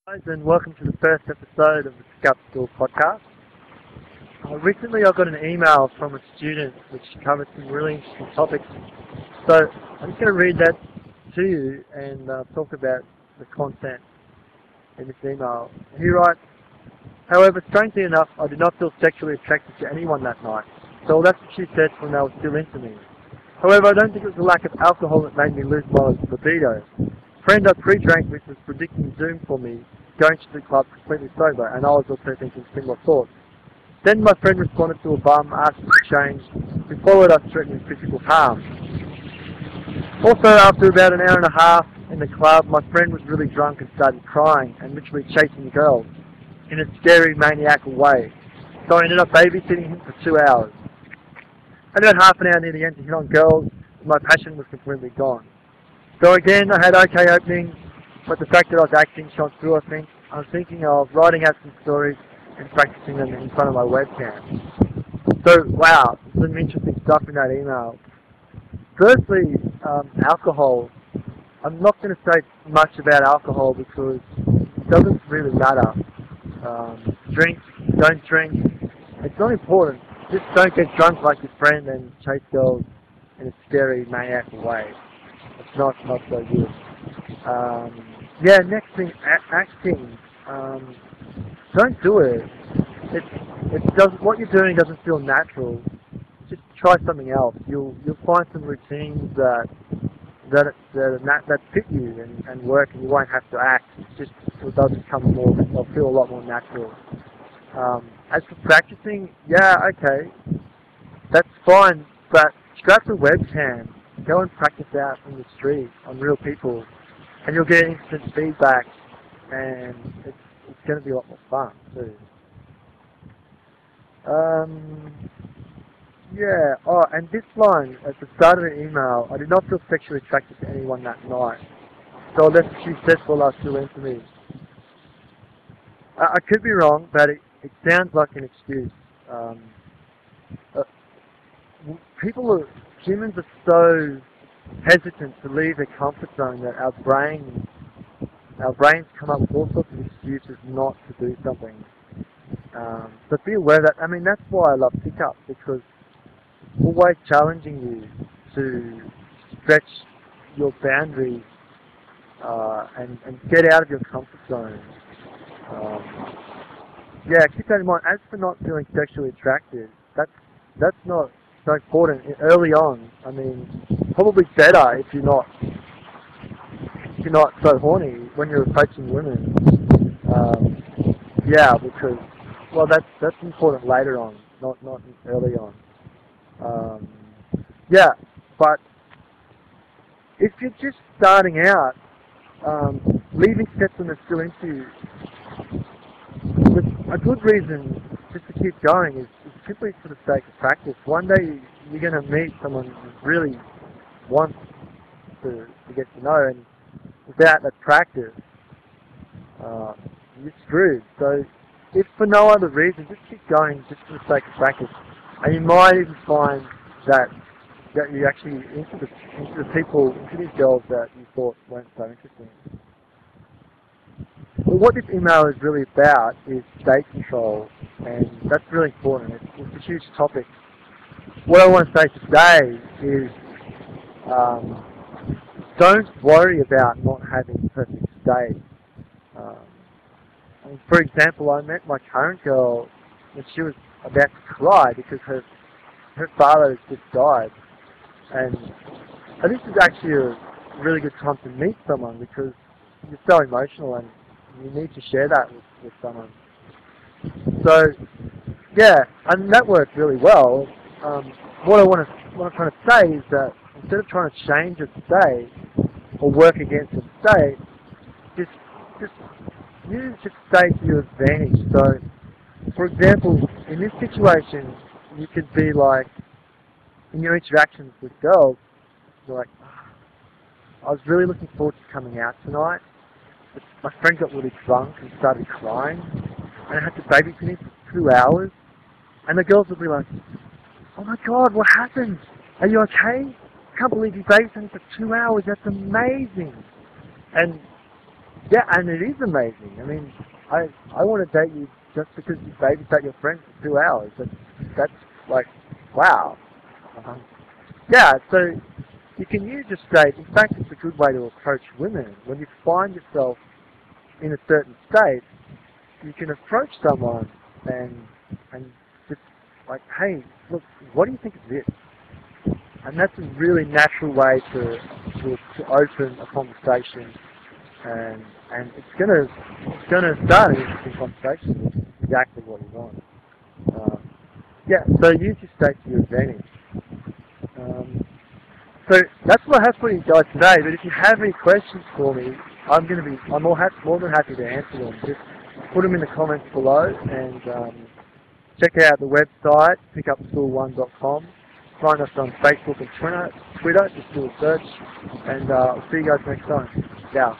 Guys, and welcome to the first episode of the Skeptical podcast. Recently I got an email from a student which covers some really interesting topics. So I'm just going to read that to you and talk about the content in this email. He writes, however, strangely enough, I did not feel sexually attracted to anyone that night. So that's what she said when they were still into me. However, I don't think it was the lack of alcohol that made me lose my libido. Friend I pre-drank with was predicting doom for me, going to the club completely sober, and I was also thinking similar thoughts. Then my friend responded to a bum, asked us to change, who followed us threatening physical harm. Also, after about an hour and a half in the club, my friend was really drunk and started crying and literally chasing girls in a scary, maniacal way. So I ended up babysitting him for 2 hours. And about half an hour near the end to hit on girls, my passion was completely gone. So again, I had okay openings, but the fact that I was acting shone through, I think. I was thinking of writing out some stories and practicing them in front of my webcam. So, wow, some interesting stuff in that email. Firstly, alcohol. I'm not going to say much about alcohol because it doesn't really matter. Drink, don't drink, it's not important. Just don't get drunk like your friend and chase girls in a scary, maniacal way. It's not so good. Yeah, next thing, acting. Don't do it. What you're doing doesn't feel natural. Just try something else. You'll find some routines that fit you and work, and you won't have to act. It'll feel a lot more natural. As for practicing, yeah, okay, that's fine, but strap a webcam. Go and practice out in the street on real people, and you'll get instant feedback, and it's going to be a lot more fun too. Yeah. Oh, and this line at the start of the email, I did not feel sexually attracted to anyone that night. So that's what she said while I was still into me. I could be wrong, but it sounds like an excuse. Humans are so hesitant to leave their comfort zone that our brains come up with all sorts of excuses not to do something. So be aware of that. I mean, that's why I love pickup, because it's always challenging you to stretch your boundaries and get out of your comfort zone. Yeah, keep that in mind. As for not feeling sexually attracted, that's not so important early on. I mean, probably better if you're not so horny when you're approaching women. Yeah, because that's important later on, not early on. Yeah, but if you're just starting out, leaving steps when they're still into you, a good reason just to keep going is simply for the sake of practice. One day you're going to meet someone who really wants to get to know, and without that practice, you're screwed. So if for no other reason, just keep going just for the sake of practice. And you might even find that you're actually into these girls that you thought weren't so interesting. But what this email is really about is state control, and that's really important. It's a huge topic. What I want to say today is don't worry about not having perfect state. For example, I met my current girl when she was about to cry because her father has just died. And this is actually a really good time to meet someone because you're so emotional and you need to share that with someone. So, yeah, and that worked really well. What I'm trying to say is that instead of trying to change a state or work against a state, just use your state to your advantage. So, for example, in this situation, you could be like, in your interactions with girls, you're like, I was really looking forward to coming out tonight, but my friend got really drunk and started crying, and I had to babysit him for 2 hours, and the girls would be like, oh my god, what happened? Are you okay? I can't believe you babysat him for 2 hours, that's amazing. And Yeah, and it is amazing. I mean, I want to date you just because you babysat your friend for 2 hours. That's like, wow. Uh-huh. Yeah, so you can use your state. In fact, it's a good way to approach women. When you find yourself in a certain state, you can approach someone and just like, hey, look, what do you think of this? And that's a really natural way to open a conversation, and it's gonna start an interesting conversation, which is exactly what you want. Yeah, so use your state to your advantage. So that's what I have for you guys today. But if you have any questions for me, I'm more than happy to answer them. Just put them in the comments below, and check out the website pickupschool1.com. Find us on Facebook and Twitter. Just do a search, and I'll see you guys next time. Ciao.